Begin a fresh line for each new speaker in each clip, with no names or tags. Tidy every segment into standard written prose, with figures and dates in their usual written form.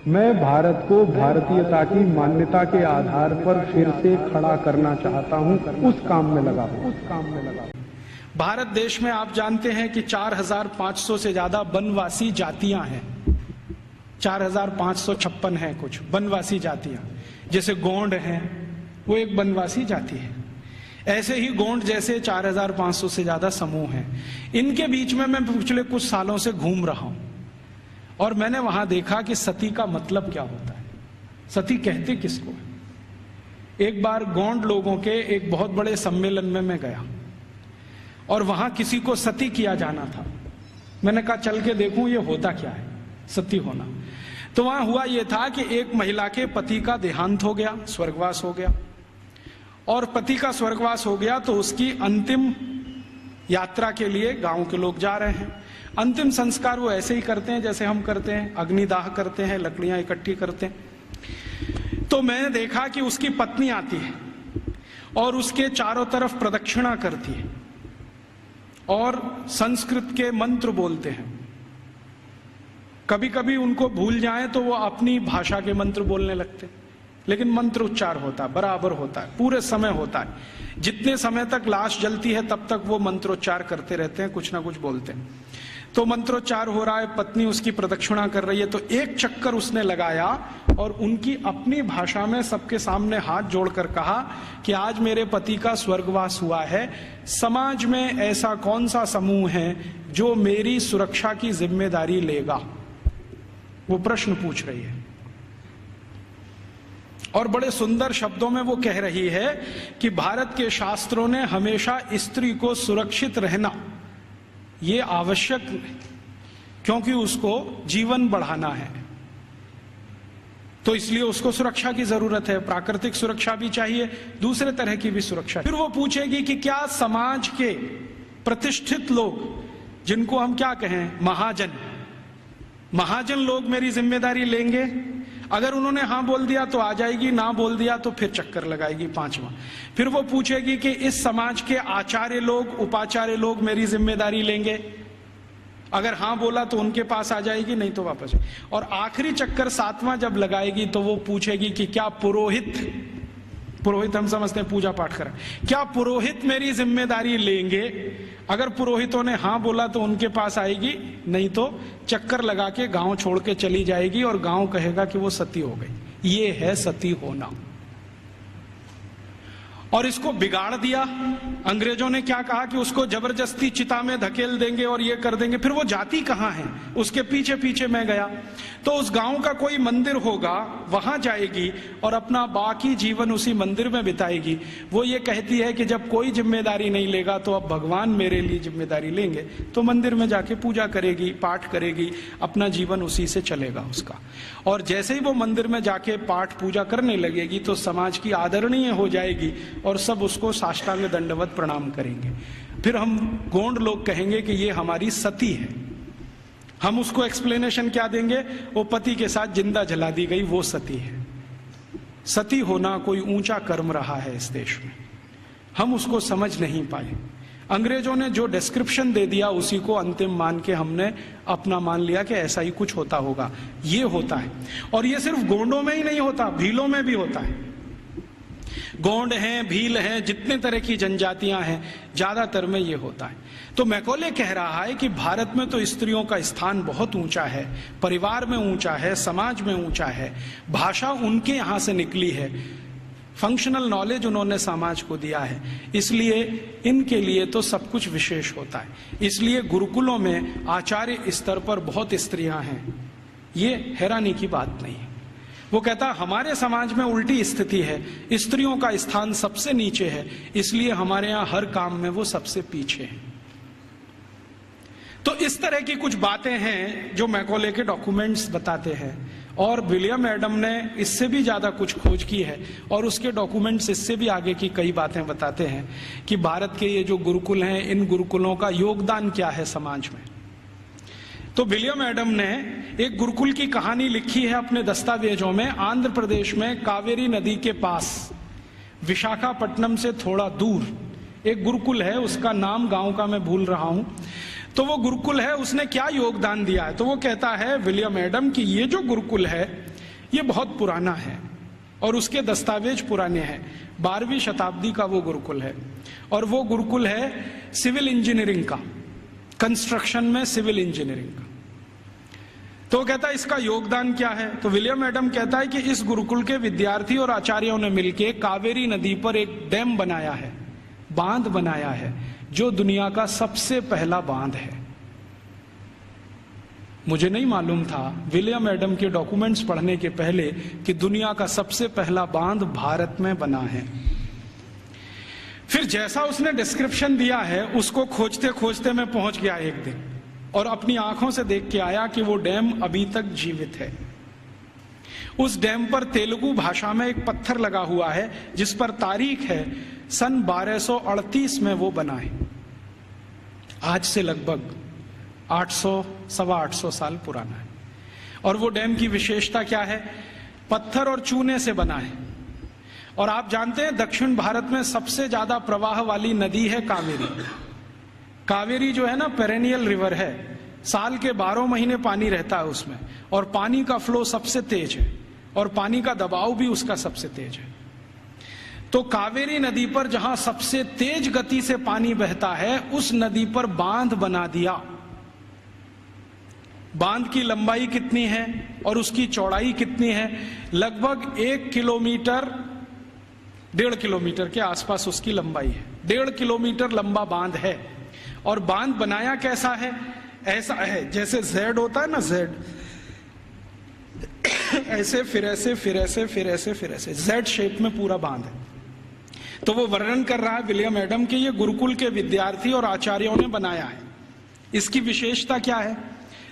मैं भारत को भारतीयता की मान्यता के आधार पर फिर से खड़ा करना चाहता हूं, उस काम में लगा हूं।
भारत देश में आप जानते हैं कि 4500 से ज्यादा वनवासी जातियां हैं। 4556 हैं कुछ वनवासी जातियां। जैसे गोंड हैं, वो एक वनवासी जाति है। ऐसे ही गोंड जैसे 4500 से ज्यादा समूह हैं। इनके बीच में मैं पिछले कुछ सालों से घूम रहा हूं और मैंने वहां देखा कि सती का मतलब क्या होता है, सती कहते किसको है। एक बार गोंड लोगों के एक बहुत बड़े सम्मेलन में मैं गया और वहां किसी को सती किया जाना था। मैंने कहा चल के देखूं ये होता क्या है सती होना। तो वहां हुआ ये था कि एक महिला के पति का देहांत हो गया, स्वर्गवास हो गया, और पति का स्वर्गवास हो गया तो उसकी अंतिम यात्रा के लिए गांव के लोग जा रहे हैं। अंतिम संस्कार वो ऐसे ही करते हैं जैसे हम करते हैं, अग्निदाह करते हैं, लकड़ियां इकट्ठी करते हैं। तो मैंने देखा कि उसकी पत्नी आती है और उसके चारों तरफ प्रदक्षिणा करती है और संस्कृत के मंत्र बोलते हैं। कभी कभी उनको भूल जाएं तो वो अपनी भाषा के मंत्र बोलने लगते, लेकिन मंत्र उच्चार होता है, बराबर होता है, पूरे समय होता है। जितने समय तक लाश जलती है तब तक वो मंत्रोच्चार करते रहते हैं, कुछ ना कुछ बोलते हैं। तो मंत्रोच्चार हो रहा है, पत्नी उसकी प्रदक्षिणा कर रही है, तो एक चक्कर उसने लगाया और उनकी अपनी भाषा में सबके सामने हाथ जोड़कर कहा कि आज मेरे पति का स्वर्गवास हुआ है, समाज में ऐसा कौन सा समूह है जो मेरी सुरक्षा की जिम्मेदारी लेगा। वो प्रश्न पूछ रही है और बड़े सुंदर शब्दों में वो कह रही है कि भारत के शास्त्रों ने हमेशा स्त्री को सुरक्षित रहना ये आवश्यक, क्योंकि उसको जीवन बढ़ाना है, तो इसलिए उसको सुरक्षा की जरूरत है। प्राकृतिक सुरक्षा भी चाहिए, दूसरे तरह की भी सुरक्षा। फिर वो पूछेगी कि क्या समाज के प्रतिष्ठित लोग, जिनको हम क्या कहें महाजन लोग मेरी जिम्मेदारी लेंगे? अगर उन्होंने हाँ बोल दिया तो आ जाएगी, ना बोल दिया तो फिर चक्कर लगाएगी पांचवा। फिर वो पूछेगी कि इस समाज के आचार्य लोग, उपाचार्य लोग मेरी जिम्मेदारी लेंगे? अगर हाँ बोला तो उनके पास आ जाएगी, नहीं तो वापस। और आखिरी चक्कर सातवां जब लगाएगी तो वो पूछेगी कि क्या पुरोहित हम समझते हैं पूजा पाठ करें, क्या पुरोहित मेरी जिम्मेदारी लेंगे? अगर पुरोहितों ने हाँ बोला तो उनके पास आएगी, नहीं तो चक्कर लगा के गांव छोड़ के चली जाएगी और गांव कहेगा कि वो सती हो गई। ये है सती होना। और इसको बिगाड़ दिया अंग्रेजों ने। क्या कहा कि उसको जबरदस्ती चिता में धकेल देंगे और ये कर देंगे। फिर वो जाती कहां है, उसके पीछे पीछे मैं गया तो उस गांव का कोई मंदिर होगा, वहां जाएगी और अपना बाकी जीवन उसी मंदिर में बिताएगी। वो ये कहती है कि जब कोई जिम्मेदारी नहीं लेगा तो अब भगवान मेरे लिए जिम्मेदारी लेंगे, तो मंदिर में जाके पूजा करेगी, पाठ करेगी, अपना जीवन उसी से चलेगा उसका। और जैसे ही वो मंदिर में जाके पाठ पूजा करने लगेगी तो समाज की आदरणीय हो जाएगी और सब उसको साष्टांग दंडवत प्रणाम करेंगे। फिर हम गोंड लोग कहेंगे कि ये हमारी सती है। हम उसको एक्सप्लेनेशन क्या देंगे? वो पति के साथ जिंदा जला दी गई, वो सती है। सती होना कोई ऊंचा कर्म रहा है इस देश में, हम उसको समझ नहीं पाए। अंग्रेजों ने जो डिस्क्रिप्शन दे दिया उसी को अंतिम मान के हमने अपना मान लिया कि ऐसा ही कुछ होता होगा। ये होता है, और ये सिर्फ गोंडों में ही नहीं होता, भीलों में भी होता है। गोंड हैं, भील हैं, जितने तरह की जनजातियां हैं, ज्यादातर में ये होता है। तो मैकॉले कह रहा है कि भारत में तो स्त्रियों का स्थान बहुत ऊंचा है, परिवार में ऊंचा है, समाज में ऊंचा है, भाषा उनके यहां से निकली है, फंक्शनल नॉलेज उन्होंने समाज को दिया है, इसलिए इनके लिए तो सब कुछ विशेष होता है। इसलिए गुरुकुलों में आचार्य स्तर पर बहुत स्त्रियां हैं, ये हैरानी की बात नहीं है। वो कहता हमारे समाज में उल्टी स्थिति है, स्त्रियों का स्थान सबसे नीचे है, इसलिए हमारे यहां हर काम में वो सबसे पीछे है। तो इस तरह की कुछ बातें हैं जो मैकॉले के डॉक्यूमेंट्स बताते हैं, और विलियम एडम ने इससे भी ज्यादा कुछ खोज की है और उसके डॉक्यूमेंट्स इससे भी आगे की कई बातें बताते हैं कि भारत के ये जो गुरुकुल हैं, इन गुरुकुलों का योगदान क्या है समाज में। तो विलियम एडम ने एक गुरुकुल की कहानी लिखी है अपने दस्तावेजों में। आंध्र प्रदेश में कावेरी नदी के पास विशाखापट्टनम से थोड़ा दूर एक गुरुकुल है, उसका नाम गांव का मैं भूल रहा हूं। तो वो गुरुकुल है, उसने क्या योगदान दिया है? तो वो कहता है विलियम एडम कि ये जो गुरुकुल है ये बहुत पुराना है और उसके दस्तावेज पुराने हैं। 12वीं शताब्दी का वो गुरुकुल है और वो गुरुकुल है सिविल इंजीनियरिंग का, कंस्ट्रक्शन में सिविल इंजीनियरिंग का। तो कहता है इसका योगदान क्या है? तो विलियम एडम कहता है कि इस गुरुकुल के विद्यार्थी और आचार्यों ने मिलकर कावेरी नदी पर एक डैम बनाया है, बांध बनाया है, जो दुनिया का सबसे पहला बांध है। मुझे नहीं मालूम था विलियम एडम के डॉक्यूमेंट्स पढ़ने के पहले कि दुनिया का सबसे पहला बांध भारत में बना है। फिर जैसा उसने डिस्क्रिप्शन दिया है उसको खोजते खोजते मैं पहुंच गया एक दिन और अपनी आंखों से देख के आया कि वो डैम अभी तक जीवित है। उस डैम पर तेलुगु भाषा में एक पत्थर लगा हुआ है जिस पर तारीख है सन 1238 में वो बना है। आज से लगभग 800-825 साल पुराना है। और वो डैम की विशेषता क्या है? पत्थर और चूने से बना है। और आप जानते हैं दक्षिण भारत में सबसे ज्यादा प्रवाह वाली नदी है कावेरी। कावेरी जो है ना पेरेनियल रिवर है, साल के 12 महीने पानी रहता है उसमें और पानी का फ्लो सबसे तेज है और पानी का दबाव भी उसका सबसे तेज है। तो कावेरी नदी पर जहां सबसे तेज गति से पानी बहता है उस नदी पर बांध बना दिया। बांध की लंबाई कितनी है और उसकी चौड़ाई कितनी है? लगभग 1 किलोमीटर 1.5 किलोमीटर के आसपास उसकी लंबाई है। 1.5 किलोमीटर लंबा बांध है। और बांध बनाया कैसा है? ऐसा है जैसे जेड होता है ना, जेड ऐसे फिर ऐसे फिर ऐसे फिर ऐसे फिर ऐसे जेड शेप में पूरा बांध है। तो वो वर्णन कर रहा है विलियम एडम कि ये गुरुकुल के विद्यार्थी और आचार्यों ने बनाया है। इसकी विशेषता क्या है?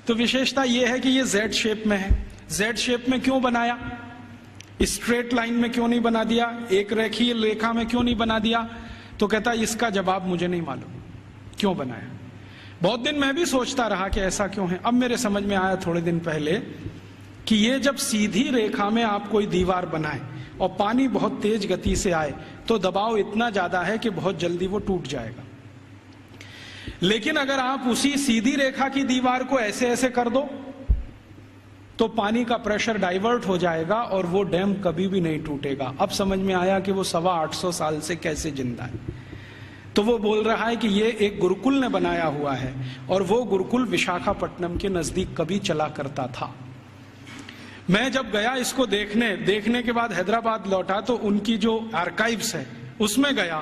तो विशेषता यह है कि ये जेड शेप में है। जेड शेप में क्यों बनाया? स्ट्रेट लाइन में क्यों नहीं बना दिया? एक रेखीय रेखा में क्यों नहीं बना दिया? तो कहता इसका जवाब मुझे नहीं मालूम क्यों बनाया। बहुत दिन मैं भी सोचता रहा कि ऐसा क्यों है। अब मेरे समझ में आया थोड़े दिन पहले कि ये जब सीधी रेखा में आप कोई दीवार बनाए और पानी बहुत तेज गति से आए तो दबाव इतना ज्यादा है कि बहुत जल्दी वो टूट जाएगा। लेकिन अगर आप उसी सीधी रेखा की दीवार को ऐसे ऐसे कर दो तो पानी का प्रेशर डाइवर्ट हो जाएगा और वो डैम कभी भी नहीं टूटेगा। अब समझ में आया कि वो 825 साल से कैसे जिंदा है। तो वो बोल रहा है कि ये एक गुरुकुल ने बनाया हुआ है और वो गुरुकुल विशाखापट्टनम के नजदीक कभी चला करता था। मैं जब गया इसको देखने के बाद हैदराबाद लौटा तो उनकी जो आर्काइव्स है उसमें गया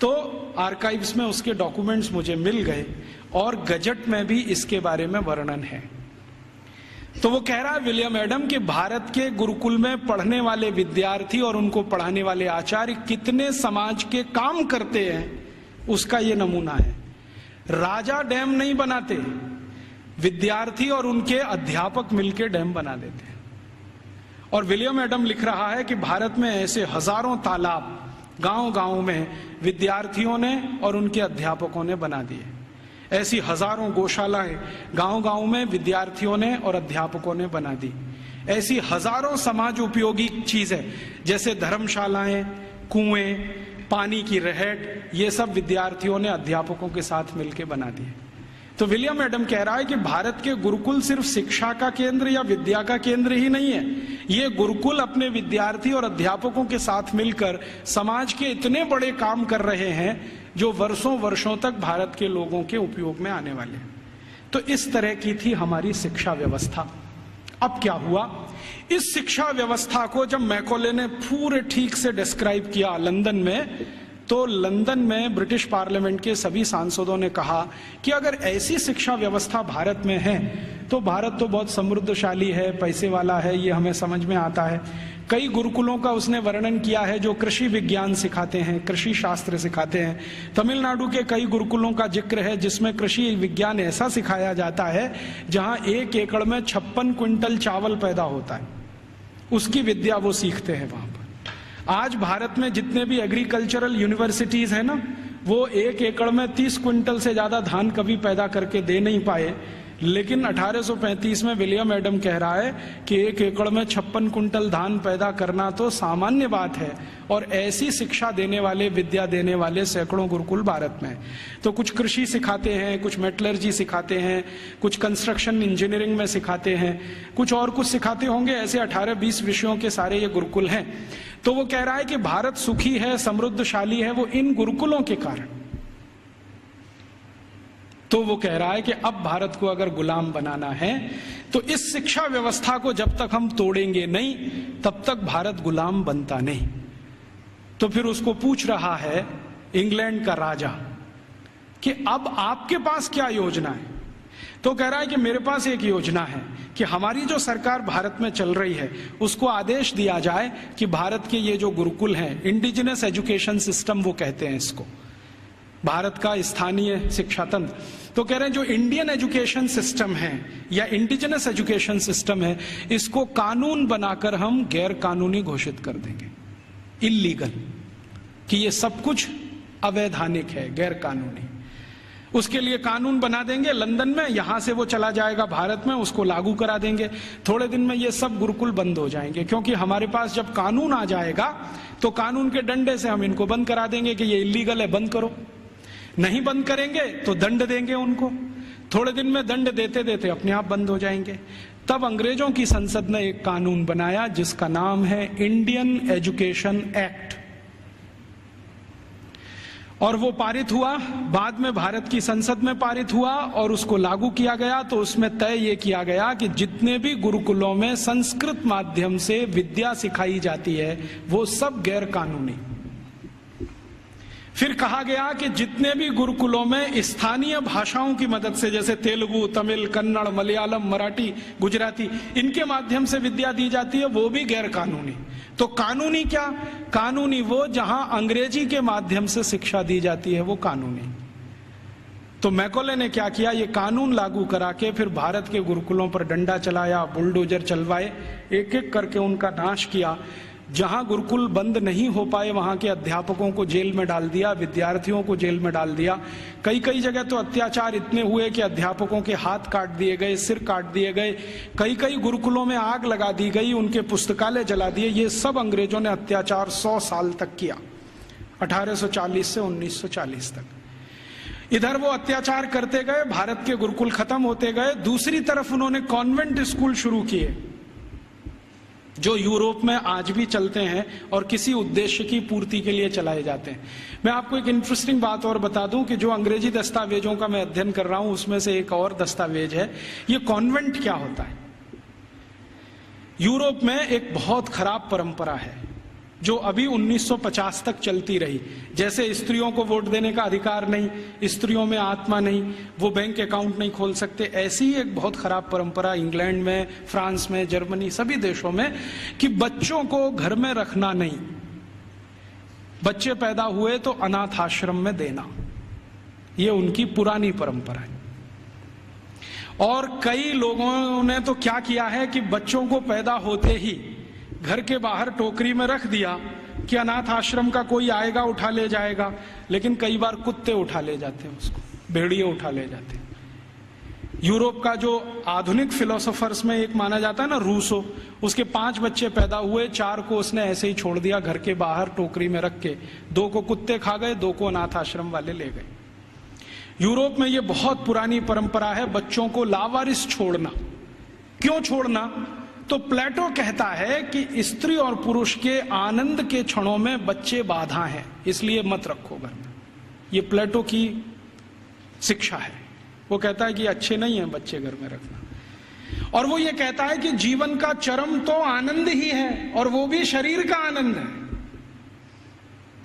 तो आर्काइव्स में उसके डॉक्यूमेंट्स मुझे मिल गए और गजट में भी इसके बारे में वर्णन है। तो वो कह रहा है विलियम एडम कि भारत के गुरुकुल में पढ़ने वाले विद्यार्थी और उनको पढ़ाने वाले आचार्य कितने समाज के काम करते हैं उसका ये नमूना है। राजा डैम नहीं बनाते, विद्यार्थी और उनके अध्यापक मिलकर डैम बना देते हैं। और विलियम एडम लिख रहा है कि भारत में ऐसे हजारों तालाब गांव-गांव में विद्यार्थियों ने और उनके अध्यापकों ने बना दिए। ऐसी हजारों गौशालाएं गांव-गांव में विद्यार्थियों ने और अध्यापकों ने बना दी। ऐसी हजारों समाज उपयोगी चीजें जैसे धर्मशालाएं, कुएं, पानी की रहट, ये सब विद्यार्थियों ने अध्यापकों के साथ मिलकर बना दिए। तो विलियम एडम कह रहा है कि भारत के गुरुकुल सिर्फ शिक्षा का केंद्र या विद्या का केंद्र ही नहीं है। ये गुरुकुल अपने विद्यार्थी और अध्यापकों के साथ मिलकर समाज के इतने बड़े काम कर रहे हैं जो वर्षों वर्षों तक भारत के लोगों के उपयोग में आने वाले हैं। तो इस तरह की थी हमारी शिक्षा व्यवस्था। अब क्या हुआ? इस शिक्षा व्यवस्था को जब मैकॉले ने पूरे ठीक से डिस्क्राइब किया लंदन में, तो लंदन में ब्रिटिश पार्लियामेंट के सभी सांसदों ने कहा कि अगर ऐसी शिक्षा व्यवस्था भारत में है तो भारत तो बहुत समृद्धशाली है, पैसे वाला है, ये हमें समझ में आता है। कई गुरुकुलों का उसने वर्णन किया है जो कृषि विज्ञान सिखाते हैं, कृषि शास्त्र सिखाते हैं। तमिलनाडु के कई गुरुकुलों का जिक्र है जिसमें कृषि विज्ञान ऐसा सिखाया जाता है जहां 1 एकड़ में 56 क्विंटल चावल पैदा होता है, उसकी विद्या वो सीखते हैं वहां पर। आज भारत में जितने भी एग्रीकल्चरल यूनिवर्सिटीज है ना, वो 1 एकड़ में 30 क्विंटल से ज्यादा धान कभी पैदा करके दे नहीं पाए, लेकिन 1835 में विलियम एडम कह रहा है कि 1 एकड़ में 56 कुंटल धान पैदा करना तो सामान्य बात है, और ऐसी शिक्षा देने वाले, विद्या देने वाले सैकड़ों गुरुकुल भारत में। तो कुछ कृषि सिखाते हैं, कुछ मेटलर्जी सिखाते हैं, कुछ कंस्ट्रक्शन इंजीनियरिंग में सिखाते हैं, कुछ और कुछ सिखाते होंगे, ऐसे 18-20 विषयों के सारे ये गुरुकुल हैं। तो वो कह रहा है कि भारत सुखी है, समृद्धशाली है, वो इन गुरुकुलों के कारण। तो वो कह रहा है कि अब भारत को अगर गुलाम बनाना है तो इस शिक्षा व्यवस्था को जब तक हम तोड़ेंगे नहीं, तब तक भारत गुलाम बनता नहीं। तो फिर उसको पूछ रहा है इंग्लैंड का राजा कि अब आपके पास क्या योजना है। तो कह रहा है कि मेरे पास एक योजना है कि हमारी जो सरकार भारत में चल रही है उसको आदेश दिया जाए कि भारत के ये जो गुरुकुल हैं, इंडिजिनस एजुकेशन सिस्टम वो कहते हैं इसको, भारत का स्थानीय शिक्षा तंत्र, तो कह रहे हैं जो इंडियन एजुकेशन सिस्टम है या इंडिजिनस एजुकेशन सिस्टम है, इसको कानून बनाकर हम गैर कानूनी घोषित कर देंगे, इल्लीगल, कि ये सब कुछ अवैधानिक है, गैर कानूनी। उसके लिए कानून बना देंगे लंदन में, यहां से वो चला जाएगा भारत में, उसको लागू करा देंगे। थोड़े दिन में ये सब गुरुकुल बंद हो जाएंगे, क्योंकि हमारे पास जब कानून आ जाएगा तो कानून के डंडे से हम इनको बंद करा देंगे कि ये इल्लीगल है, बंद करो। नहीं बंद करेंगे तो दंड देंगे उनको, थोड़े दिन में दंड देते देते अपने आप बंद हो जाएंगे। तब अंग्रेजों की संसद ने एक कानून बनाया जिसका नाम है इंडियन एजुकेशन एक्ट, और वो पारित हुआ, बाद में भारत की संसद में पारित हुआ और उसको लागू किया गया। तो उसमें तय ये किया गया कि जितने भी गुरुकुलों में संस्कृत माध्यम से विद्या सिखाई जाती है वो सब गैर कानूनी। फिर कहा गया कि जितने भी गुरुकुलों में स्थानीय भाषाओं की मदद से, जैसे तेलुगु, तमिल, कन्नड़, मलयालम, मराठी, गुजराती, इनके माध्यम से विद्या दी जाती है, वो भी गैर कानूनी। तो कानूनी क्या? कानूनी वो जहां अंग्रेजी के माध्यम से शिक्षा दी जाती है, वो कानूनी। तो मैकॉले ने क्या किया, ये कानून लागू करा के फिर भारत के गुरुकुलों पर डंडा चलाया, बुलडोजर चलवाए, एक एक करके उनका नाश किया। जहां गुरुकुल बंद नहीं हो पाए वहां के अध्यापकों को जेल में डाल दिया, विद्यार्थियों को जेल में डाल दिया। कई कई जगह तो अत्याचार इतने हुए कि अध्यापकों के हाथ काट दिए गए, सिर काट दिए गए, कई कई गुरुकुलों में आग लगा दी गई, उनके पुस्तकालय जला दिए। ये सब अंग्रेजों ने अत्याचार 100 साल तक किया, 1840 से 1940 तक। इधर वो अत्याचार करते गए, भारत के गुरुकुल खत्म होते गए। दूसरी तरफ उन्होंने कॉन्वेंट स्कूल शुरू किए जो यूरोप में आज भी चलते हैं और किसी उद्देश्य की पूर्ति के लिए चलाए जाते हैं। मैं आपको एक इंटरेस्टिंग बात और बता दूं कि जो अंग्रेजी दस्तावेजों का मैं अध्ययन कर रहा हूं उसमें से एक और दस्तावेज है। ये कॉन्वेंट क्या होता है? यूरोप में एक बहुत खराब परंपरा है जो अभी 1950 तक चलती रही। जैसे स्त्रियों को वोट देने का अधिकार नहीं, स्त्रियों में आत्मा नहीं, वो बैंक अकाउंट नहीं खोल सकते, ऐसी ही एक बहुत खराब परंपरा इंग्लैंड में, फ्रांस में, जर्मनी, सभी देशों में, कि बच्चों को घर में रखना नहीं, बच्चे पैदा हुए तो अनाथ आश्रम में देना, ये उनकी पुरानी परंपरा है। और कई लोगों ने तो क्या किया है कि बच्चों को पैदा होते ही घर के बाहर टोकरी में रख दिया कि अनाथ आश्रम का कोई आएगा उठा ले जाएगा, लेकिन कई बार कुत्ते उठा ले जाते हैं उसको, भेड़िए उठा ले जाते हैं। यूरोप का जो आधुनिक फिलोसोफर्स में एक माना जाता है ना, रूसो, उसके 5 बच्चे पैदा हुए, 4 को उसने ऐसे ही छोड़ दिया घर के बाहर टोकरी में रख के, 2 को कुत्ते खा गए, 2 को अनाथ आश्रम वाले ले गए। यूरोप में ये बहुत पुरानी परंपरा है बच्चों को लावारिस छोड़ना। क्यों छोड़ना? तो प्लेटो कहता है कि स्त्री और पुरुष के आनंद के क्षणों में बच्चे बाधा हैं, इसलिए मत रखो घर में। ये प्लेटो की शिक्षा है। वो कहता है कि अच्छे नहीं है बच्चे घर में रखना। और वो ये कहता है कि जीवन का चरम तो आनंद ही है, और वो भी शरीर का आनंद है।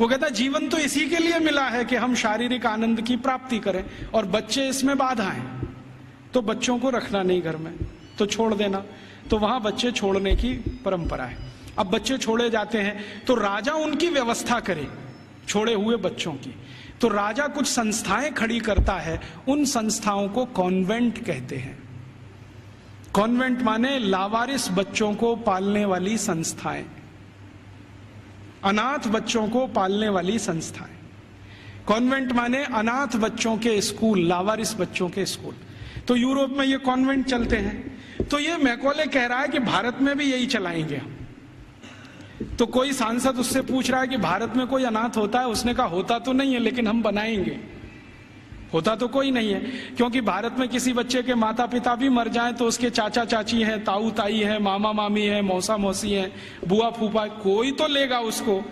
वो कहता है जीवन तो इसी के लिए मिला है कि हम शारीरिक आनंद की प्राप्ति करें, और बच्चे इसमें बाधा हैं, तो बच्चों को रखना नहीं घर में, तो छोड़ देना। तो वहां बच्चे छोड़ने की परंपरा है। अब बच्चे छोड़े जाते हैं तो राजा उनकी व्यवस्था करे छोड़े हुए बच्चों की। तो राजा कुछ संस्थाएं खड़ी करता है, उन संस्थाओं को कॉन्वेंट कहते हैं। कॉन्वेंट माने लावारिस बच्चों को पालने वाली संस्थाएं, अनाथ बच्चों को पालने वाली संस्थाएं। कॉन्वेंट माने अनाथ बच्चों के स्कूल, लावारिस बच्चों के स्कूल। तो यूरोप में ये कॉन्वेंट चलते हैं। तो ये मैकॉले कह रहा है कि भारत में भी यही चलाएंगे हम। तो कोई सांसद उससे पूछ रहा है कि भारत में कोई अनाथ होता है? उसने कहा होता तो नहीं है, लेकिन हम बनाएंगे। होता तो कोई नहीं है, क्योंकि भारत में किसी बच्चे के माता पिता भी मर जाएं तो उसके चाचा चाची हैं, ताऊ ताई हैं, मामा मामी हैं, मौसा मौसी हैं, बुआ फूफा, कोई तो लेगा उसको।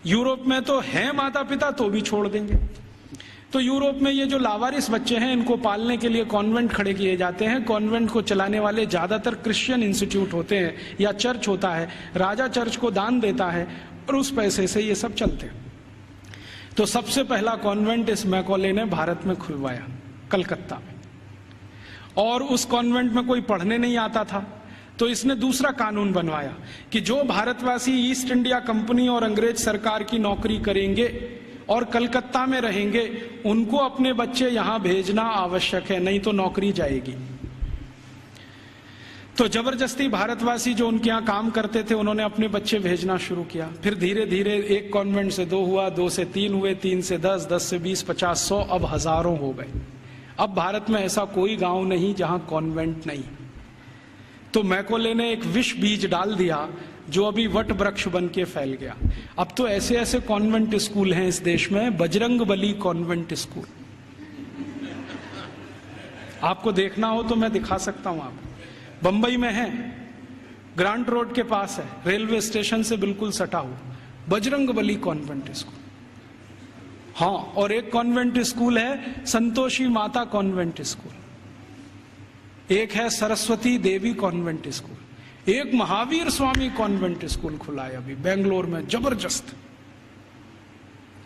यूरोप में तो है माता पिता तो भी छोड़ देंगे। तो यूरोप में ये जो लावारिस बच्चे हैं, इनको पालने के लिए कॉन्वेंट खड़े किए जाते हैं। कॉन्वेंट को चलाने वाले ज्यादातर क्रिश्चियन इंस्टीट्यूट होते हैं या चर्च होता है। राजा चर्च को दान देता है और उस पैसे से ये सब चलते हैं। तो सबसे पहला कॉन्वेंट इस मैकॉले ने भारत में खुलवाया, कलकत्ता में। और उस कॉन्वेंट में कोई पढ़ने नहीं आता था, तो इसने दूसरा कानून बनवाया कि जो भारतवासी ईस्ट इंडिया कंपनी और अंग्रेज सरकार की नौकरी करेंगे और कलकत्ता में रहेंगे, उनको अपने बच्चे यहां भेजना आवश्यक है, नहीं तो नौकरी जाएगी। तो जबरदस्ती भारतवासी जो उनके यहाँ काम करते थे, उन्होंने अपने बच्चे भेजना शुरू किया। फिर धीरे धीरे एक कॉन्वेंट से 2 हुआ, 2 से 3 हुए, 3 से 10, 10 से 20, 50, 100, अब हजारों हो गए। अब भारत में ऐसा कोई गांव नहीं जहां कॉन्वेंट नहीं। तो मैकॉले ने एक विष बीज डाल दिया जो अभी वट वृक्ष बन के फैल गया। अब तो ऐसे ऐसे कॉन्वेंट स्कूल हैं इस देश में, बजरंगबली कॉन्वेंट स्कूल। आपको देखना हो तो मैं दिखा सकता हूं आपको। बंबई में है, ग्रांट रोड के पास है, रेलवे स्टेशन से बिल्कुल सटा हुआ, बजरंगबली कॉन्वेंट स्कूल। हाँ, और एक कॉन्वेंट स्कूल है संतोषी माता कॉन्वेंट स्कूल, एक है सरस्वती देवी कॉन्वेंट स्कूल, एक महावीर स्वामी कॉन्वेंट स्कूल खुला है अभी बेंगलोर में, जबरदस्त।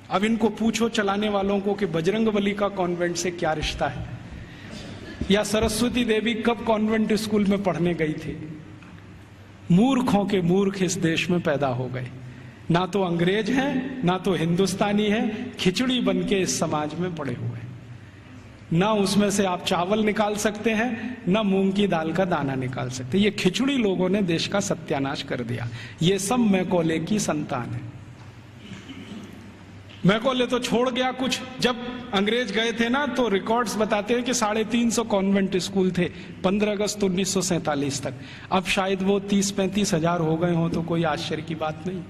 अब इनको पूछो चलाने वालों को कि बजरंगबली का कॉन्वेंट से क्या रिश्ता है, या सरस्वती देवी कब कॉन्वेंट स्कूल में पढ़ने गई थी। मूर्खों के मूर्ख इस देश में पैदा हो गए, ना तो अंग्रेज हैं ना तो हिंदुस्तानी हैं, खिचड़ी बन के इस समाज में पड़े हुए। ना उसमें से आप चावल निकाल सकते हैं, ना मूंग की दाल का दाना निकाल सकते। ये खिचड़ी लोगों ने देश का सत्यानाश कर दिया। ये सब मैकॉले की संतान है। मैकॉले तो छोड़ गया कुछ। जब अंग्रेज गए थे ना, तो रिकॉर्ड्स बताते हैं कि 350 कॉन्वेंट स्कूल थे 15 अगस्त 1947 तक। अब शायद वो 30-35 हजार हो गए हों, तो कोई आश्चर्य की बात नहीं।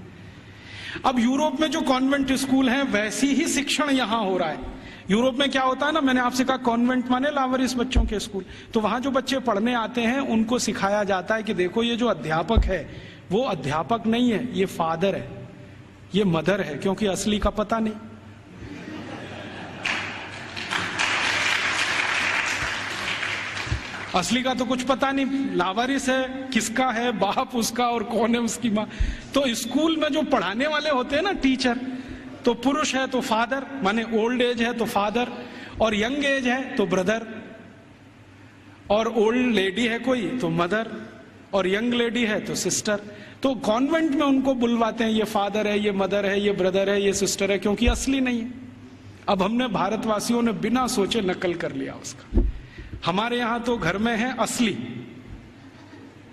अब यूरोप में जो कॉन्वेंट स्कूल हैं, वैसी ही शिक्षण यहां हो रहा है। यूरोप में क्या होता है ना, मैंने आपसे कहा कॉन्वेंट माने लावारिस बच्चों के स्कूल। तो वहां जो बच्चे पढ़ने आते हैं, उनको सिखाया जाता है कि देखो ये जो अध्यापक है वो अध्यापक नहीं है, ये फादर है, ये मदर है, क्योंकि असली का पता नहीं। असली का तो कुछ पता नहीं, लावारिस है, किसका है बाप उसका और कौन है उसकी मां। तो स्कूल में जो पढ़ाने वाले होते हैं ना टीचर, तो पुरुष है तो फादर, माने ओल्ड एज है तो फादर, और यंग एज है तो ब्रदर, और ओल्ड लेडी है कोई तो मदर, और यंग लेडी है तो सिस्टर। तो कॉन्वेंट में उनको बुलवाते हैं, ये फादर है, ये मदर है, ये ब्रदर है, ये सिस्टर है, क्योंकि असली नहीं है। अब हमने भारतवासियों ने बिना सोचे नकल कर लिया उसका। हमारे यहां तो घर में है असली,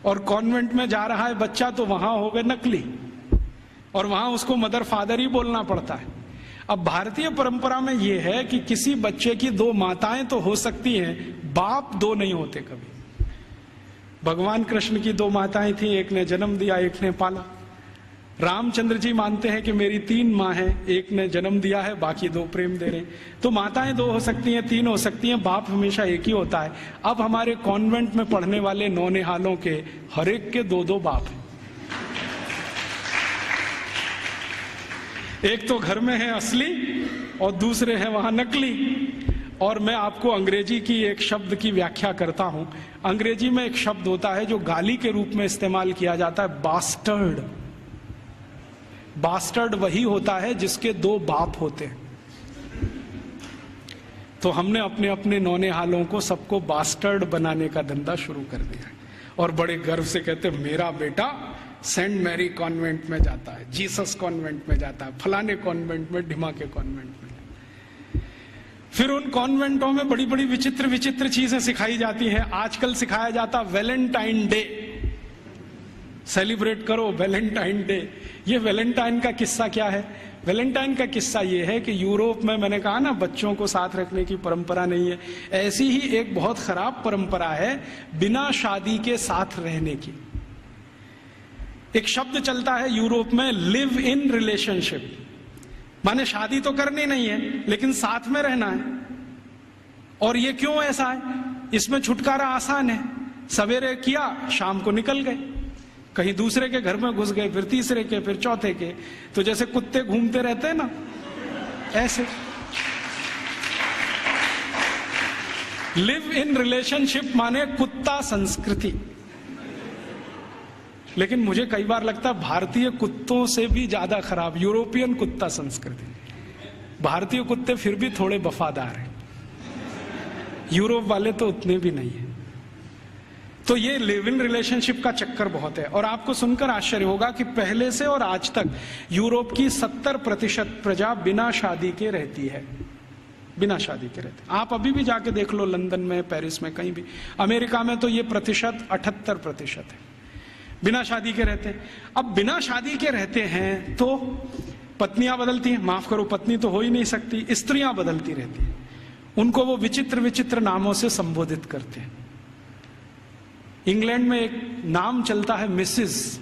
और कॉन्वेंट में जा रहा है बच्चा तो वहां हो गए नकली, और वहां उसको मदर फादर ही बोलना पड़ता है। अब भारतीय परंपरा में यह है कि किसी बच्चे की 2 माताएं तो हो सकती हैं, बाप 2 नहीं होते कभी। भगवान कृष्ण की 2 माताएं थी, एक ने जन्म दिया, एक ने पाला। रामचंद्र जी मानते हैं कि मेरी 3 माँ हैं, एक ने जन्म दिया है, बाकी 2 प्रेम दे रहे हैं। तो माताएं 2 हो सकती हैं, 3 हो सकती हैं, बाप हमेशा एक ही होता है। अब हमारे कॉन्वेंट में पढ़ने वाले नौनिहालों के हर एक के 2-2 बाप हैं। एक तो घर में है असली और दूसरे हैं वहां नकली। और मैं आपको अंग्रेजी की एक शब्द की व्याख्या करता हूं। अंग्रेजी में एक शब्द होता है जो गाली के रूप में इस्तेमाल किया जाता है, बास्टर्ड। बास्टर्ड वही होता है जिसके 2 बाप होते हैं। तो हमने अपने अपने नौनिहालों को सबको बास्टर्ड बनाने का धंधा शुरू कर दिया है, और बड़े गर्व से कहते हैं मेरा बेटा सेंट मैरी कॉन्वेंट में जाता है, जीसस कॉन्वेंट में जाता है, फलाने कॉन्वेंट में, ढिमाके कॉन्वेंट में। फिर उन कॉन्वेंटों में बड़ी बड़ी विचित्र विचित्र चीजें सिखाई जाती हैं। आजकल सिखाया जाता वैलेंटाइन डे, सेलिब्रेट करो वैलेंटाइन डे। ये वैलेंटाइन का किस्सा क्या है? वैलेंटाइन का किस्सा ये है कि यूरोप में, मैंने कहा ना बच्चों को साथ रखने की परंपरा नहीं है, ऐसी ही एक बहुत खराब परंपरा है बिना शादी के साथ रहने की। एक शब्द चलता है यूरोप में, लिव इन रिलेशनशिप, माने शादी तो करनी नहीं है लेकिन साथ में रहना है। और ये क्यों ऐसा है? इसमें छुटकारा आसान है, सवेरे किया शाम को निकल गए, कहीं दूसरे के घर में घुस गए, फिर तीसरे के, फिर चौथे के, तो जैसे कुत्ते घूमते रहते हैं ना, ऐसे। लिव इन रिलेशनशिप माने कुत्ता संस्कृति। लेकिन मुझे कई बार लगता है भारतीय कुत्तों से भी ज्यादा खराब यूरोपियन कुत्ता संस्कृति। भारतीय कुत्ते फिर भी थोड़े वफादार हैं, यूरोप वाले तो उतने भी नहीं है। तो ये लिव इन रिलेशनशिप का चक्कर बहुत है। और आपको सुनकर आश्चर्य होगा कि पहले से और आज तक यूरोप की 70% प्रजा बिना शादी के रहती है, बिना शादी के रहते। आप अभी भी जाके देख लो, लंदन में, पेरिस में, कहीं भी। अमेरिका में तो ये प्रतिशत 78% है, बिना शादी के रहते हैं। अब बिना शादी के रहते हैं तो पत्नियां बदलती हैं, माफ करो पत्नी तो हो ही नहीं सकती, स्त्रियां बदलती रहती हैं। उनको वो विचित्र विचित्र नामों से संबोधित करते हैं। इंग्लैंड में एक नाम चलता है Mrs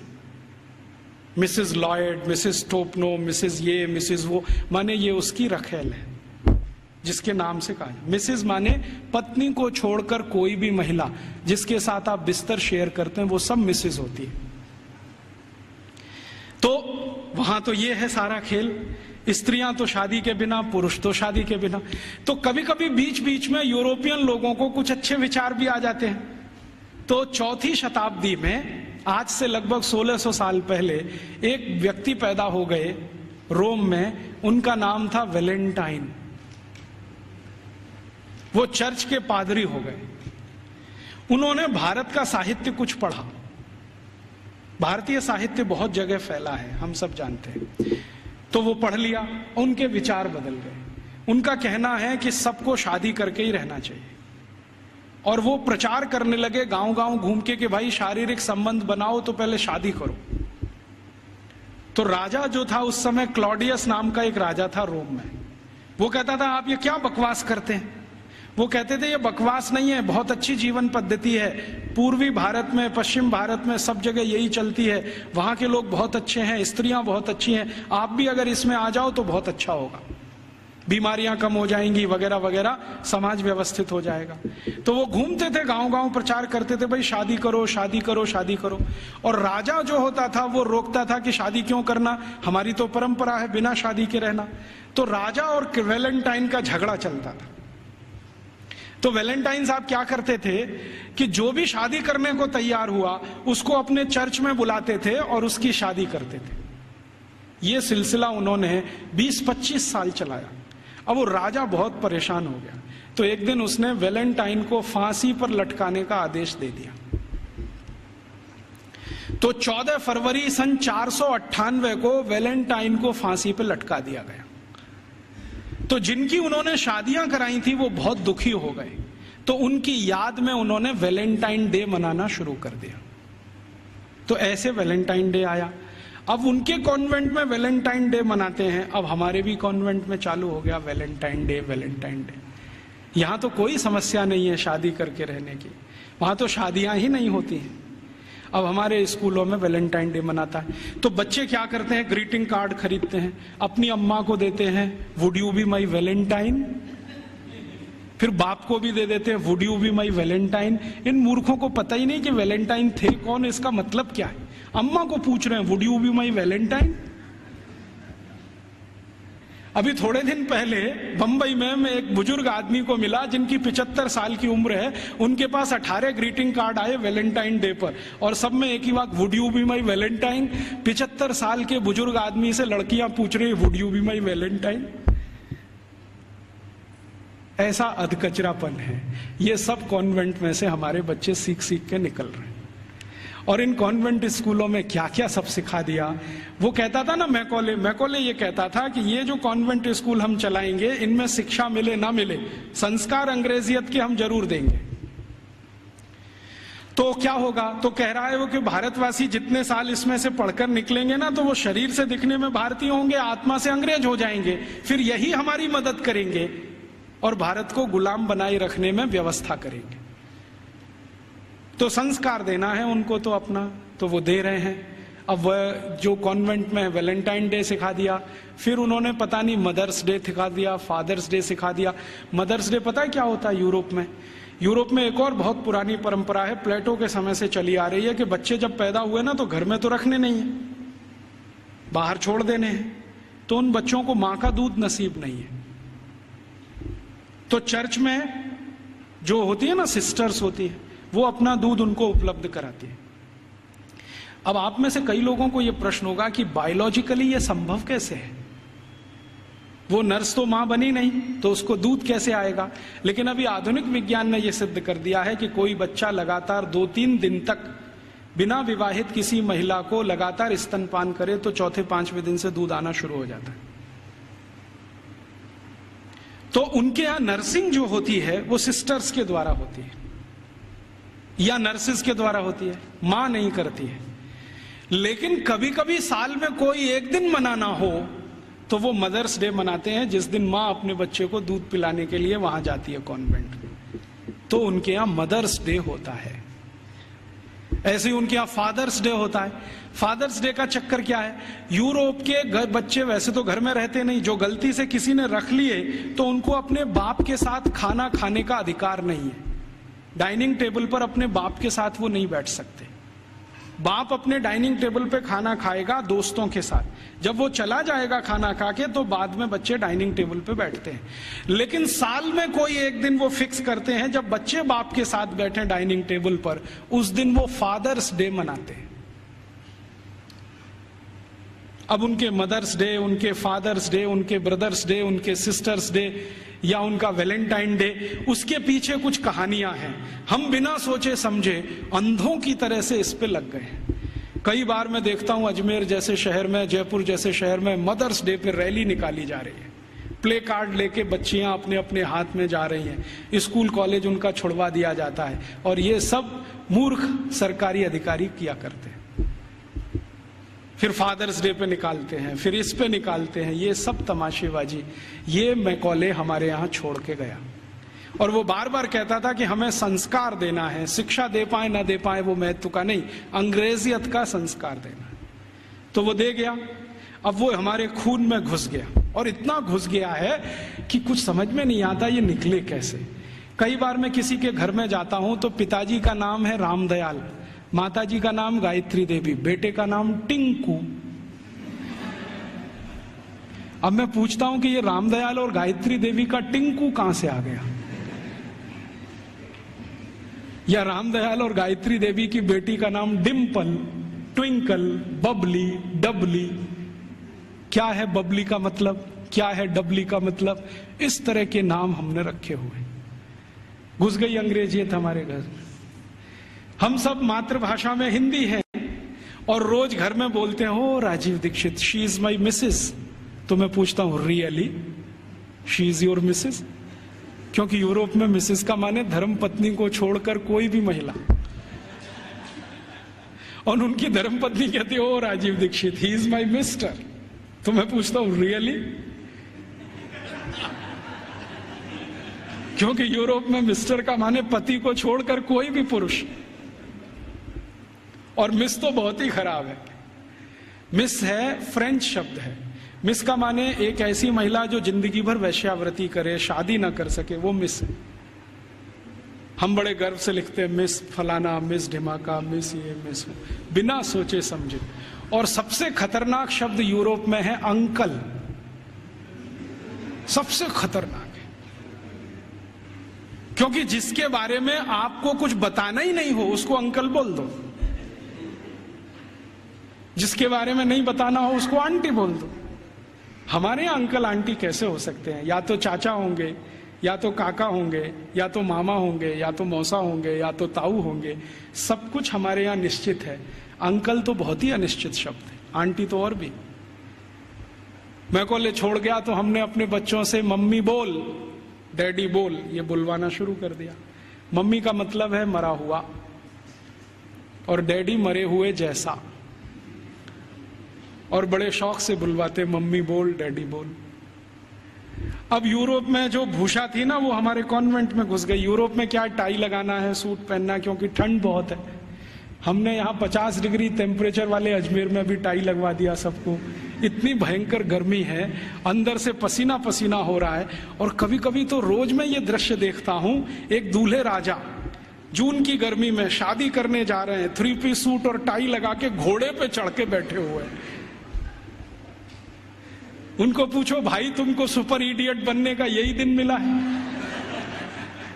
Lloyd, Mrs Topno, Mrs ये, मिसेस वो, माने ये उसकी रखेल है जिसके नाम से कहा। मिसेस माने पत्नी को छोड़कर कोई भी महिला जिसके साथ आप बिस्तर शेयर करते हैं वो सब मिसेस होती है। तो वहां तो ये है सारा खेल, स्त्रियां तो शादी के बिना, पुरुष तो शादी के बिना। तो कभी कभी बीच बीच में यूरोपियन लोगों को कुछ अच्छे विचार भी आ जाते हैं। तो 4वीं शताब्दी में, आज से लगभग 1600 साल पहले, एक व्यक्ति पैदा हो गए रोम में, उनका नाम था वैलेंटाइन। वो चर्च के पादरी हो गए। उन्होंने भारत का साहित्य कुछ पढ़ा। भारतीय साहित्य बहुत जगह फैला है, हम सब जानते हैं। तो वो पढ़ लिया, उनके विचार बदल गए। उनका कहना है कि सबको शादी करके ही रहना चाहिए। और वो प्रचार करने लगे गांव गांव घूम के कि भाई शारीरिक संबंध बनाओ तो पहले शादी करो। तो राजा जो था उस समय, क्लॉडियस नाम का एक राजा था रोम में, वो कहता था आप ये क्या बकवास करते हैं। वो कहते थे ये बकवास नहीं है, बहुत अच्छी जीवन पद्धति है, पूर्वी भारत में, पश्चिम भारत में सब जगह यही चलती है, वहां के लोग बहुत अच्छे हैं, स्त्रियां बहुत अच्छी हैं, आप भी अगर इसमें आ जाओ तो बहुत अच्छा होगा, बीमारियां कम हो जाएंगी वगैरह वगैरह, समाज व्यवस्थित हो जाएगा। तो वो घूमते थे गांव गांव, प्रचार करते थे भाई शादी करो, शादी करो, शादी करो। और राजा जो होता था वो रोकता था कि शादी क्यों करना, हमारी तो परंपरा है बिना शादी के रहना। तो राजा और वैलेंटाइन का झगड़ा चलता था। तो वैलेंटाइन साहब क्या करते थे कि जो भी शादी करने को तैयार हुआ उसको अपने चर्च में बुलाते थे और उसकी शादी करते थे। ये सिलसिला उन्होंने 20-25 साल चलाया। अब वो राजा बहुत परेशान हो गया, तो एक दिन उसने वैलेंटाइन को फांसी पर लटकाने का आदेश दे दिया। तो 14 फरवरी सन 498 को वैलेंटाइन को फांसी पर लटका दिया गया। तो जिनकी उन्होंने शादियां कराई थी वो बहुत दुखी हो गए, तो उनकी याद में उन्होंने वैलेंटाइन डे मनाना शुरू कर दिया। तो ऐसे वैलेंटाइन डे आया। अब उनके कॉन्वेंट में वैलेंटाइन डे मनाते हैं, अब हमारे भी कॉन्वेंट में चालू हो गया वैलेंटाइन डे, वैलेंटाइन डे। यहां तो कोई समस्या नहीं है शादी करके रहने की, वहां तो शादियां ही नहीं होती हैं। अब हमारे स्कूलों में वैलेंटाइन डे मनाता है। तो बच्चे क्या करते हैं, ग्रीटिंग कार्ड खरीदते हैं, अपनी अम्मा को देते हैं would you be my valentine, फिर बाप को भी दे देते हैं would you be my valentine. इन मूर्खों को पता ही नहीं कि वैलेंटाइन थे कौन, इसका मतलब क्या है। अम्मा को पूछ रहे हैं would you be my Valentine. अभी थोड़े दिन पहले बंबई में मैं एक बुजुर्ग आदमी को मिला जिनकी 75 साल की उम्र है, उनके पास 18 ग्रीटिंग कार्ड आए वैलेंटाइन डे पर, और सब में एक ही बात, would you be my Valentine. 75 साल के बुजुर्ग आदमी से लड़कियां पूछ रही would you be my Valentine. ऐसा अधकचरापन है। ये सब कॉन्वेंट में से हमारे बच्चे सीख सीख के निकल रहे हैं। और इन कॉन्वेंट स्कूलों में क्या क्या सब सिखा दिया। वो कहता था ना मैकॉले ये कहता था कि ये जो कॉन्वेंट स्कूल हम चलाएंगे इनमें शिक्षा मिले ना मिले, संस्कार अंग्रेजियत के हम जरूर देंगे। तो क्या होगा? तो कह रहा है वो कि भारतवासी जितने साल इसमें से पढ़कर निकलेंगे ना, तो वो शरीर से दिखने में भारतीय होंगे, आत्मा से अंग्रेज हो जाएंगे, फिर यही हमारी मदद करेंगे और भारत को गुलाम बनाए रखने में व्यवस्था करेंगे। तो संस्कार देना है उनको तो अपना, तो वो दे रहे हैं। अब वह जो कॉन्वेंट में वैलेंटाइन डे सिखा दिया, फिर उन्होंने पता नहीं मदर्स डे सिखा दिया, फादर्स डे सिखा दिया। मदर्स डे पता है क्या होता है यूरोप में? यूरोप में एक और बहुत पुरानी परंपरा है, प्लेटो के समय से चली आ रही है, कि बच्चे जब पैदा हुए ना तो घर में तो रखने नहीं है, बाहर छोड़ देने हैं। तो उन बच्चों को मां का दूध नसीब नहीं है, तो चर्च में जो होती है ना, सिस्टर्स होती है, वो अपना दूध उनको उपलब्ध कराती है। अब आप में से कई लोगों को यह प्रश्न होगा कि बायोलॉजिकली यह संभव कैसे है? वो नर्स तो मां बनी नहीं, तो उसको दूध कैसे आएगा? लेकिन अभी आधुनिक विज्ञान ने यह सिद्ध कर दिया है कि कोई बच्चा लगातार 2-3 दिन तक बिना विवाहित किसी महिला को लगातार स्तनपान करे तो चौथे 5वें दिन से दूध आना शुरू हो जाता है। तो उनके यहां नर्सिंग जो होती है वो सिस्टर्स के द्वारा होती है या नर्सिस के द्वारा होती है, मां नहीं करती है। लेकिन कभी कभी साल में कोई एक दिन मनाना हो तो वो मदर्स डे मनाते हैं, जिस दिन मां अपने बच्चे को दूध पिलाने के लिए वहां जाती है कॉन्वेंट में, तो उनके यहां मदर्स डे होता है। ऐसे ही उनके यहां फादर्स डे होता है। फादर्स डे का चक्कर क्या है? यूरोप के बच्चे वैसे तो घर में रहते नहीं, जो गलती से किसी ने रख लिए तो उनको अपने बाप के साथ खाना खाने का अधिकार नहीं है। डाइनिंग टेबल पर अपने बाप के साथ वो नहीं बैठ सकते। बाप अपने डाइनिंग टेबल पे खाना खाएगा दोस्तों के साथ, जब वो चला जाएगा खाना खा के तो बाद में बच्चे डाइनिंग टेबल पे बैठते हैं। लेकिन साल में कोई एक दिन वो फिक्स करते हैं जब बच्चे बाप के साथ बैठे डाइनिंग टेबल पर, उस दिन वो फादर्स डे मनाते हैं। अब उनके मदर्स डे, उनके फादर्स डे, उनके ब्रदर्स डे, उनके सिस्टर्स डे या उनका वैलेंटाइन डे, उसके पीछे कुछ कहानियां हैं। हम बिना सोचे समझे अंधों की तरह से इस पे लग गए हैं। कई बार मैं देखता हूं अजमेर जैसे शहर में, जयपुर जैसे शहर में मदर्स डे पे रैली निकाली जा रही है, प्ले कार्ड लेके बच्चियां अपने अपने हाथ में जा रही हैं, स्कूल कॉलेज उनका छुड़वा दिया जाता है, और ये सब मूर्ख सरकारी अधिकारी किया करते हैं। फिर फादर्स डे पे निकालते हैं, फिर इस पे निकालते हैं, ये सब तमाशेबाजी। ये मैकॉले हमारे यहाँ छोड़ के गया, और वो बार बार कहता था कि हमें संस्कार देना है, शिक्षा दे पाए ना दे पाए वो महत्व का नहीं, अंग्रेजियत का संस्कार देना है। तो वो दे गया। अब वो हमारे खून में घुस गया, और इतना घुस गया है कि कुछ समझ में नहीं आता ये निकले कैसे। कई बार मैं किसी के घर में जाता हूं तो पिताजी का नाम है रामदयाल, माताजी का नाम गायत्री देवी, बेटे का नाम टिंकू। अब मैं पूछता हूं कि ये रामदयाल और गायत्री देवी का टिंकू कहां से आ गया? या रामदयाल और गायत्री देवी की बेटी का नाम डिम्पल, ट्विंकल, बबली, डबली। क्या है बबली का मतलब, क्या है डबली का मतलब? इस तरह के नाम हमने रखे हुए। घुस गई अंग्रेजियत हमारे घर में। हम सब मातृभाषा में हिंदी हैं और रोज घर में बोलते हैं, हो Rajiv Dixit, she is my Mrs. तो मैं पूछता हूं, really she is your Mrs? क्योंकि यूरोप में मिसेस का माने धर्म पत्नी को छोड़कर कोई भी महिला, और उनकी धर्म पत्नी कहती है, oh Rajiv Dikshit, he is my mister. तो मैं पूछता हूं, रियली? क्योंकि यूरोप में मिस्टर का माने पति को छोड़कर कोई भी पुरुष, और मिस तो बहुत ही खराब है। मिस है फ्रेंच शब्द है। मिस का माने एक ऐसी महिला जो जिंदगी भर वैश्यावृत्ति करे, शादी ना कर सके, वो मिस है। हम बड़े गर्व से लिखते हैं मिस फलाना, मिस ढिमाका, मिस ये, मिस वो, बिना सोचे समझे। और सबसे खतरनाक शब्द यूरोप में है अंकल, सबसे खतरनाक है। क्योंकि जिसके बारे में आपको कुछ बताना ही नहीं हो उसको अंकल बोल दो, जिसके बारे में नहीं बताना हो उसको आंटी बोल दो। हमारे यहां अंकल आंटी कैसे हो सकते हैं? या तो चाचा होंगे, या तो काका होंगे, या तो मामा होंगे, या तो मौसा होंगे, या तो ताऊ होंगे। सब कुछ हमारे यहां निश्चित है। अंकल तो बहुत ही अनिश्चित शब्द है, आंटी तो और भी। मैकॉले छोड़ गया तो हमने अपने बच्चों से मम्मी बोल, डैडी बोल, ये बुलवाना शुरू कर दिया। मम्मी का मतलब है मरा हुआ, और डैडी मरे हुए जैसा, और बड़े शौक से बुलवाते, मम्मी बोल, डैडी बोल। अब यूरोप में जो भूषा थी ना, वो हमारे कॉन्वेंट में घुस गई। यूरोप में क्या टाई लगाना है, सूट पहनना, क्योंकि ठंड बहुत है। हमने यहाँ 50 डिग्री टेम्परेचर वाले अजमेर में भी टाई लगवा दिया सबको। इतनी भयंकर गर्मी है, अंदर से पसीना पसीना हो रहा है। और कभी कभी तो रोज मैं ये दृश्य देखता हूं, एक दूल्हे राजा जून की गर्मी में शादी करने जा रहे हैं, 3 पीस सूट और टाई लगा के घोड़े पे चढ़ के बैठे हुए हैं। उनको पूछो, भाई तुमको सुपर इडियट बनने का यही दिन मिला है?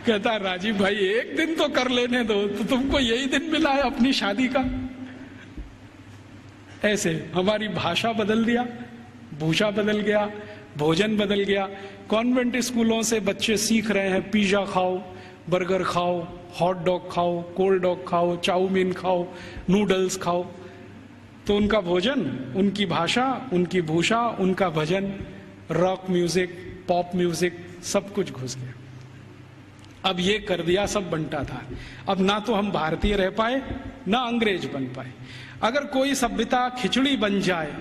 कहता राजीव भाई एक दिन तो कर लेने दो, तो तुमको यही दिन मिला है अपनी शादी का? ऐसे हमारी भाषा बदल दिया, भूषा बदल गया, भोजन बदल गया। कॉन्वेंट स्कूलों से बच्चे सीख रहे हैं पिज्जा खाओ, बर्गर खाओ, हॉट डॉग खाओ, कोल्ड डॉग खाओ, चाउमीन खाओ, नूडल्स खाओ। तो उनका भोजन, उनकी भाषा, उनकी भूषा, उनका भजन, रॉक म्यूजिक, पॉप म्यूजिक, सब कुछ घुस गया। अब ये कर दिया, सब बंटा था। अब ना तो हम भारतीय रह पाए, ना अंग्रेज बन पाए। अगर कोई सभ्यता खिचड़ी बन जाए,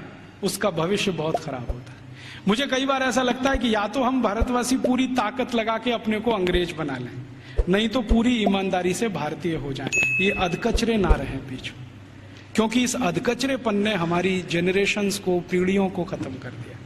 उसका भविष्य बहुत खराब होता है। मुझे कई बार ऐसा लगता है कि या तो हम भारतवासी पूरी ताकत लगा के अपने को अंग्रेज बना लें, नहीं तो पूरी ईमानदारी से भारतीय हो जाएं। ये अधकचरे ना रहे बीच में, क्योंकि इस अधकचरेपन ने हमारी जनरेशंस को, पीढ़ियों को खत्म कर दिया।